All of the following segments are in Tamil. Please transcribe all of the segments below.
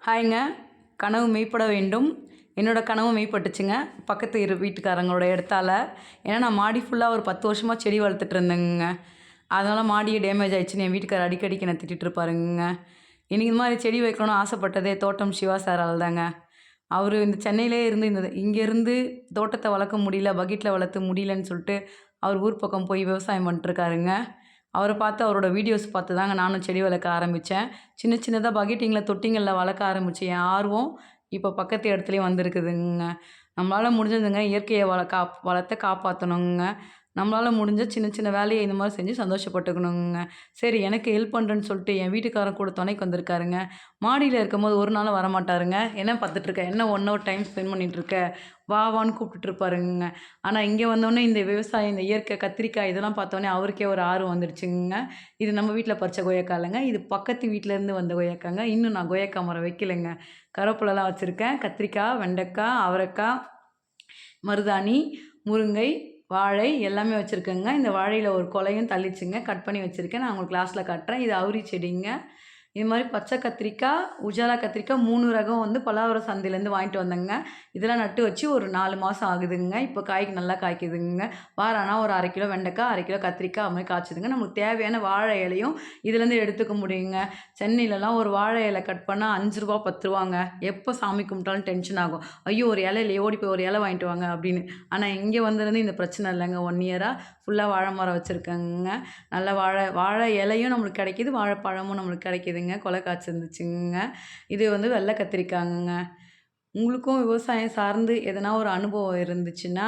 ஹாய்ங்க. கனவு மெய்ப்பட வேண்டும். என்னோட கனவு மெய்ப்பட்டுச்சுங்க. பக்கத்து வீட்டுக்காரங்களோட இடத்தால. ஏன்னா நான் மாடி ஃபுல்லா ஒரு 10 வருஷமா செடி வளர்த்துட்டு இருந்தேங்கங்க. அதனால மாடியே டேமேஜ் ஆயிடுச்சுன்னு என் வீட்டுக்காரர் அடிக்கடிக்கு என்ன திட்டிட்டு இருப்பாருங்கங்க. எனக்கு இந்த மாதிரி செடி வைக்கணும்னு ஆசைப்பட்டதே தோட்டம் சிவா சாரால தாங்க. அவரு இந்த சென்னையிலே இருந்து இங்கேருந்து தோட்டத்த வளர்க்க முடியல, பக்கெட்ல வளர்த்து முடியலன்னு சொல்லிட்டு, அவர் ஊர் பக்கம் போய் விவசாயம் பண்ணிட்டுருக்காருங்க. அவர பார்த்து அவரோட வீடியோஸ் பார்த்து தாங்க நானும் செடி வளர்க்க ஆரம்பிச்சேன். சின்ன சின்னதா பக்கெட்டிங்கில, தொட்டிங்கள்ல வளர்க்க ஆரம்பிச்ச என் ஆர்வம், இப்போ பக்கத்து இடத்துலயும் வந்திருக்குதுங்க. நம்மளால முடிஞ்சதுங்க இயற்கைய வளத்த காப்பாத்தணுங்க. நம்மளால முடிஞ்ச சின்ன சின்ன வேலைய இந்த மாரி செஞ்சு சந்தோஷப்பட்டுக்கணுங்க. சரி எனக்கு ஹெல்ப் பண்றேன்னு சொல்லிட்டு என் வீட்டுக்காரன் கூட துணைக்கு வந்திருக்காருங்க. மாடியில இருக்கும்போது ஒரு நாளும் வரமாட்டாருங்க. என்ன பார்த்துட்டுருக்க? என்ன 1 ஹவர் டைம் ஸ்பெண்ட் பண்ணிட்டுருக்க? வா வான்னு கூப்பிட்டுட்டு இருப்பாருங்க. ஆனா இங்க வந்தோனே இந்த விவசாயம், இந்த இயற்கை கத்திரிக்காய் இதெல்லாம் பார்த்தோனே அவருக்கே ஒரு ஆர்வம் வந்துடுச்சுங்க. இது நம்ம வீட்ல பறிச்ச கொய்யாக்கா இல்லங்க. இது பக்கத்து வீட்லேருந்து வந்த கொய்யாக்காங்க. இன்னும் நான் கொய்யாக்கா மரம் வைக்கலைங்க. கருவேப்பிலலாம் வச்சிருக்கேன். கத்திரிக்காய், வெண்டைக்காய், அவரைக்காய், மருதாணி, முருங்கை, வாழை எல்லாமே வச்சுருக்கேங்க. இந்த வாழையில ஒரு கொலையும் தள்ளிச்சுங்க. கட் பண்ணி வச்சுருக்கேன். நான் உங்களுக்கு லாஸ்ட்ல காட்டுறேன். இது அவுரி செடிங்க. இது மாரி பச்சை கத்திரிக்காய், உஜாலா கத்திரிக்காய் 3 ரகம் வந்து பல்லாவரம் சந்தையிலேருந்து வாங்கிட்டு வந்தேங்க. இதெல்லாம் நட்டு வச்சு ஒரு 4 மாதம் ஆகுதுங்க. இப்போ நல்லா காய்க்குதுங்க. வாரம் ஆனா ஒரு 1/2 கிலோ வெண்டைக்காய், 1/2 கிலோ கத்திரிக்காய் அது மாரி காய்ச்சுதுங்க. நமக்கு தேவையான வாழை இலையும் இதுலேருந்து எடுத்துக்க முடியுங்க. சென்னையிலலாம் ஒரு வாழை இலை கட் பண்ணா ரூ. 5 ரூ. 10ங்க. எப்போ சாமி கும்பிட்டாலும் டென்ஷன் ஆகும். ஐயோ! ஒரு இலை இல்லையே ஓடி போய் ஒரு இலை வாங்கிட்டு வாங்க அப்படின்னு. ஆனா இங்கே வந்ததுலேருந்து இந்த பிரச்சனை இல்லைங்க. 1 இயரா ஃபுல்லா வாழை மரம் வச்சுருக்கேங்க. நல்ல வாழை இலையும் நம்மளுக்கு கிடைக்கிது. வாழைப்பழமும் நம்மளுக்கு கிடைக்கிதுங்க. கொலை காய்ச்சிருந்துச்சுங்க. இது வந்து வெள்ளை கத்திரிக்காய்ங்க. உங்களுக்கும் விவசாயம் சார்ந்து எதனா ஒரு அனுபவம் இருந்துச்சுன்னா,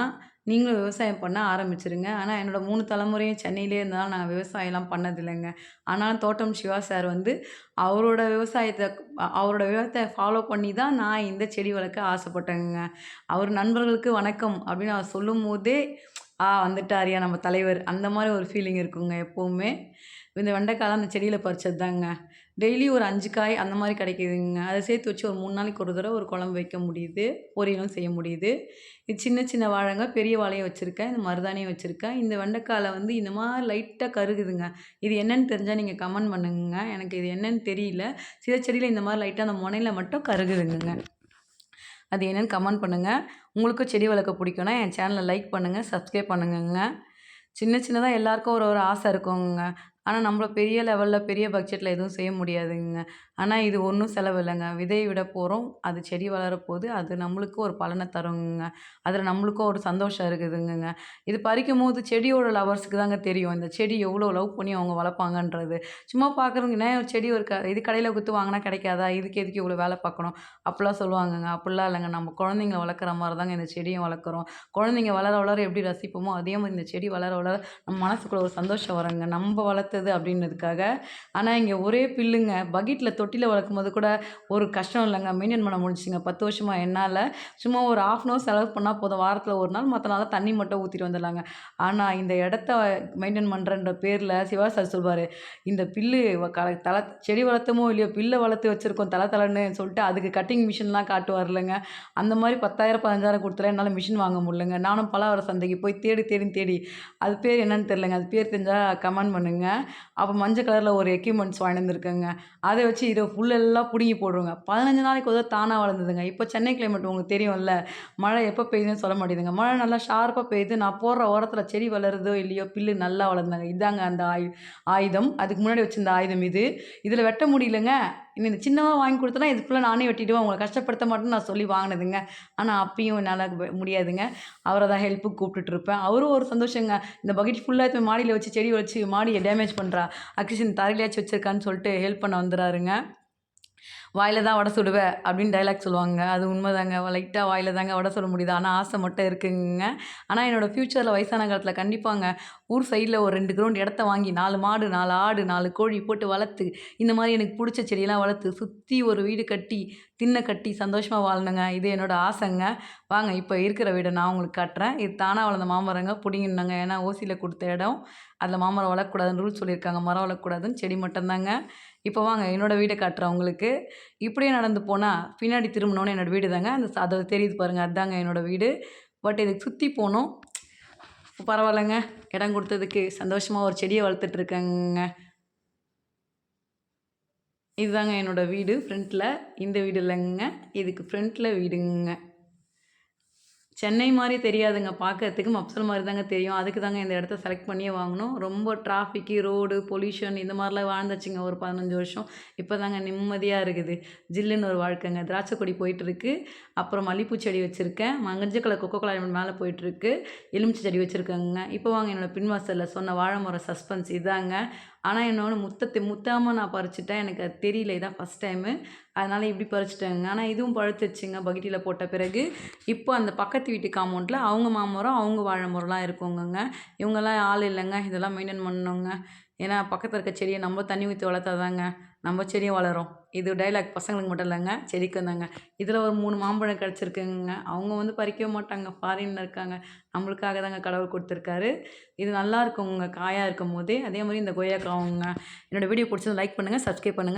நீங்களும் விவசாயம் பண்ண ஆரம்பிச்சுருங்க. ஆனா என்னோட 3 தலைமுறையும் சென்னையிலே இருந்ததால நாங்க விவசாயம்லாம் பண்ணதில்லைங்க. ஆனாலும் தோட்டம் சிவா சார் வந்து அவரோட அவரோட விவரத்த ஃபாலோ பண்ணி தான் நான் இந்த செடி வளர்க்க ஆசைப்பட்டேங்க. அவர் நண்பர்களுக்கு வணக்கம் அப்படின்னு அவர் சொல்லும்போதே, வந்துட்டாருயா நம்ம தலைவர். அந்த மாரி ஒரு ஃபீலிங் இருக்குங்க எப்பவுமே. இந்த வெண்டைக்காலாம் அந்த செடியில பறிச்சது தாங்க. டெய்லி ஒரு 5 காய் அந்த மாரி கிடைக்குதுங்க. அத சேர்த்து வச்சு ஒரு 3 நாளைக்கு ஒரு தடவ ஒரு குழம்பு வைக்க முடியுது. பொரியலும் செய்ய முடியுது. இது சின்ன சின்ன வாழைங்க, பெரிய வாழையும் வச்சிருக்கேன். இந்த மருதாணியும் வச்சிருக்கேன். இந்த வெண்டைக்கால வந்து இந்த மாரி லைட்டா கருகுதுங்க. இது என்னன்னு தெரிஞ்சா நீங்க கமெண்ட் பண்ணுங்கங்க. எனக்கு இது என்னன்னு தெரியல. சில செடியில இந்த மாரி லைட்டா அந்த முனையில மட்டும் கருகுதுங்கங்க. அது என்னன்னு கமெண்ட் பண்ணுங்க. உங்களுக்கும் செடி வளர்க்க பிடிக்கும்னா என் சேனல லைக் பண்ணுங்க, சப்ஸ்கிரைப் பண்ணுங்கங்க. சின்ன சின்னதா எல்லாருக்கும் ஒரு ஒரு ஆசை இருக்குங்க. ஆனா, நம்மள பெரிய லெவல்ல, பெரிய பட்ஜெட்ல எதுவும் செய்ய முடியாதுங்க. ஆனா, இது ஒண்ணும் செலவு இல்லங்க. விதை விட போறோம். அது செடி வளரப்போது. அது நம்மளுக்கு ஒரு பலன தருங்கங்க. அதில நம்மளுக்கும் ஒரு சந்தோஷம் இருக்குதுங்கங்க. இது பறிக்கும்போது செடியோட லவர்ஸ்க்கு தாங்க தெரியும். இந்த செடி எவ்வளோ லவ் பண்ணி அவங்க வளர்ப்பாங்கன்றது. சும்மா பார்க்குறவங்க என்ன ஒரு செடி ஒரு இது கடையில குடுத்து வாங்குனா கிடைக்காதா? இதுக்கு எதுக்கு இவ்வளோ வேலை பார்க்கணும்? அப்படிலாம் சொல்லுவாங்கங்க. அப்படிலாம் இல்லங்க. நம்ம குழந்தைங்கள வளர்க்குற மாரி தாங்க இந்த செடியும் வளர்க்குறோம். குழந்தைங்க வளர வளர எப்படி ரசிப்போமோ, அதே மாரி இந்த செடி வளர வளர நம்ம மனசுக்குள்ள ஒரு சந்தோஷம் வருங்க. நம்ப வளர்த்தது அப்படின்றதுக்காக. ஆனா, இங்க ஒரே பில்லுங்க. பக்கெட்ல தொட்டில வளர்க்கும்போது கூட ஒரு கஷ்டம் இல்லங்க. மெயின்டெயின் பண்ண முடிஞ்சுச்சுங்க. 10 வருஷமா என்னால. சும்மா ஒரு 1/2 அன் ஹவர் செலவு பண்ணா போதும். வாரத்துல 1 நாள், மத்த நாள்ல தண்ணி மட்டும் ஊத்திட்டு வந்துடலாங்க. ஆனா, இந்த இடத்த மெயின்டெயின் பண்றேன்ற பேர்ல சிவா சார் சொல்வாரு, "இந்த பில்லு வ க தல செடி வளர்த்தமோ இல்லையோ, பில்ல வளர்த்து வச்சிருக்கோம் தல தலன்னு" சொல்லிட்டு அதுக்கு கட்டிங் மிஷின்லாம் காட்டுவார்லங்க. அந்த மாரி 10,000 15,000 குடுத்துலாம் என்னால மிஷின் வாங்க முடியலங்க. நானும் பலாவர சந்தைக்கு போய் தேடி அது பேர் என்னன்னு தெரியலங்க. அது பேர் தெரிஞ்சா கமெண்ட் பண்ணுங்க. அப்போ மஞ்சள் கலர்ல ஒரு எக்யூப்மெண்ட்ஸ் வாங்கிட்டு வந்திருக்கேங்க. அத வச்சு இத புல்லெல்லாம் புடுங்கி போடுவேங்க. 15 நாளைக்கு ஒரு தடவ தானா வளர்ந்ததுங்க. இப்போ சென்னை கிளைமேட் உங்களுக்கு தெரியும்ல. மழை எப்போ பெய்யுதுன்னு சொல்ல மாட்டேங்குதுங்க. மழை நல்லா ஷார்ப்பா பெய்யுது. நான் போடுற ஓரத்தில செடி வளருதோ இல்லையோ, பில்லு நல்லா வளர்ந்தாங்க. இதாங்க அந்த ஆயுதம். அதுக்கு முன்னாடி வச்சிருந்த ஆயுதம் இது. இதில வெட்ட முடியலங்க. இந்த சின்னதா வாங்கி குடுத்தனா, இது ஃபுல்லா நானே வெட்டிடுவேன். உங்கள கஷ்டப்படுத்த மாட்டேன்னு நான் சொல்லி வாங்கினதுங்க. ஆனா அப்பயும் என்னால முடியாதுங்க. அவர தான் ஹெல்ப்புக்கு கூப்பிட்டுட்டு இருப்பேன். அவரும் ஒரு சந்தோஷங்க. இந்த பக்கெட் ஃபுல்லா எடுத்து போய் மாடியில வச்சு செடி வச்சு மாடிய டேமேஜ் பண்றா. அட்லீஸ்ட் தரையிலயாச்சும் வச்சிருக்கான்னு சொல்லிட்டு ஹெல்ப் பண்ண வந்துறாருங்க. "வாயில தான் வடை சுடுவேன்" அப்படின்னு டயலாக் சொல்லுவாங்க. அது உண்மைதாங்க. லைட்டா வாயில தாங்க வடை சுட முடியுது. ஆனா ஆசை மட்டும் இருக்குங்க. ஆனா என்னோட ஃப்யூச்சர்ல வயசான காலத்தில கண்டிப்பாங்க ஊர் சைட்ல ஒரு 2 கிரவுண்ட் இடத்த வாங்கி 4 மாடு, 4 ஆடு, 4 கோழி போட்டு வளர்த்து, இந்த மாரி எனக்கு புடிச்ச செடியெல்லாம் வளர்த்து, சுத்தி ஒரு வீடு கட்டி, திண்ண கட்டி சந்தோஷமா வாழணுங்க. இது என்னோட ஆசைங்க. வாங்க இப்ப இருக்கிற வீட நான் உங்களுக்கு காட்டுறேன். இது தானா வளர்ந்த மாமரங்க. புடிங்கிடணுங்க. ஏன்னா ஓசியில குடுத்த இடம். அதில மாமரம் வளர்க்கக்கூடாதுன்னு ரூல்ஸ் சொல்லியிருக்காங்க. மரம் வளர்க்கக்கூடாதுன்னு. செடி மட்டும் தாங்க. இப்போ வாங்க என்னோட வீட காட்டுறேன் உங்களுக்கு. இப்படியே நடந்து போனா, பின்னாடி திரும்புனோனே என்னோட வீடு தாங்க. அது தெரியுது பாருங்க. அதாங்க என்னோட வீடு. பட் இதுக்கு சுத்தி போணும். பரவாயில்லங்க. இடம் குடுத்ததுக்கு சந்தோஷமா ஒரு செடிய வளர்த்துட்டு இருக்கேங்க. இதுதாங்க என்னோட வீடு ஃப்ரண்ட்டில். இந்த வீடு இல்லைங்க. இதுக்கு ஃப்ரண்ட்டில் வீடுங்க. சென்னை மாரி தெரியாதுங்க பார்க்கறதுக்கு. மப்சல் மாரி தாங்க தெரியும். அதுக்கு தாங்க இந்த இடத்த செலக்ட் பண்ணியே வாங்குனோம். ரொம்ப டிராஃபிக்கு, ரோடு, பொல்யூஷன் இந்த மாரிலாம் வாழ்ந்தாச்சுங்க ஒரு 15 வருஷம். இப்போ தாங்க நிம்மதியா இருக்குது. ஜில்லுன்னு ஒரு வாழ்க்கைங்க. திராட்சை கொடி போயிட்டுருக்கு. அப்புறம் மல்லிப்பூ செடி வச்சிருக்கேன். மஞ்சள் கலர் கொக்கோ கோலா மேலே போயிட்டுருக்கு. எலுமிச்சை செடி வச்சிருக்கேங்க. இப்போ வாங்க என்னோட பின்வாசல்ல சொன்ன வாழை மரம் சஸ்பென்ஸ் இதாங்க. ஆனா இன்னொன்னு முத்தாம நான் பறிச்சுட்டேன். எனக்கு அது தெரியல. இதான் ஃபர்ஸ்ட் டைமு. அதனால இப்படி பறிச்சுட்டேங்க. ஆனா இதுவும் பழுத்துருச்சுங்க பக்கெட்டில போட்ட பிறகு. இப்போ அந்த பக்கத்து வீட்டு காம்பவுண்ட்ல அவங்க மாமரம், அவங்க வாழை மரம்லாம் இருக்குங்கங்க. இவங்கலாம் ஆள் இல்லைங்க. இதெல்லாம் மெயின்டெயின் பண்ணணுங்க. ஏன்னா பக்கத்துல இருக்க செடிய நம்ம தண்ணி ஊத்தி வளர்த்தா தாங்க நம்ம செடியும் வளரும். இது டயலாக் பசங்களுக்கு மட்டும் இல்லைங்க, செடிக்கும் தாங்க. இதில் ஒரு 3 மாம்பழம் கிடச்சிருக்குங்க. அவங்க வந்து பறிக்கவே மாட்டாங்க. ஃபாரின்ல இருக்காங்க. நம்மளுக்காக தாங்க கடவுள் குடுத்துருக்காரு. இது நல்லா இருக்குங்க காயா இருக்கும்போதே. அதே மாரி இந்த கொய்யாக்காவுங்க. என்னோட வீடியோ பிடிச்சது லைக் பண்ணுங்க, சப்ஸ்கிரைப் பண்ணுங்க.